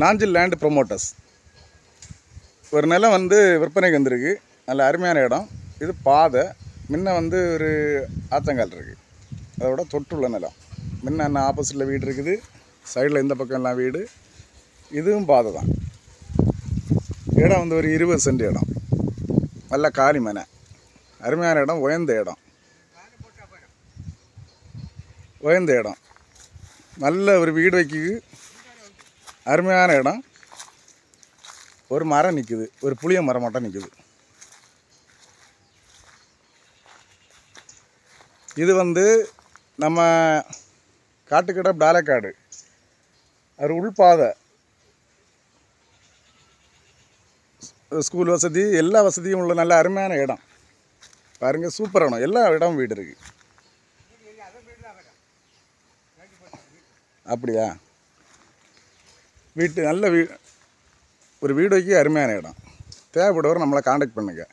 Nanjil land promoters ஒரு நிலம் வந்து விற்பனைக்கு வந்திருக்கு. நல்ல அருமையான இடம். இது பாதை முன்ன வந்து ஒரு ஆத்தங்கால் இருக்குது, அதோட தொட்டுள்ள நிலம். முன்ன என்ன ஆப்போசிட்டில் வீடு இருக்குது, சைடில் இந்த பக்கம் எல்லாம் வீடு. இதுவும் பாதை தான். இடம் வந்து ஒரு 20 சென்ட் இடம். நல்ல காலி மனை, அருமையான இடம், உயர்ந்த இடம். நல்ல ஒரு வீடு வைக்கு அருமையான இடம். ஒரு மரம் நிற்குது, ஒரு புளிய மரம் மட்டும் நிற்குது. இது வந்து நம்ம காட்டுக்கடை பாலக்காடு, அது உள்பாதை, ஸ்கூல் வசதி எல்லா வசதியும் உள்ள நல்ல அருமையான இடம். பாருங்கள், சூப்பர் இடம். எல்லா இடமும் வீடு இருக்குது. அப்படியா? வீட்டு நல்ல ஒரு வீடு வைக்க அருமையான இடம். தேவைப்படுறவர் நம்மளை காண்டாக்ட் பண்ணுங்கள்.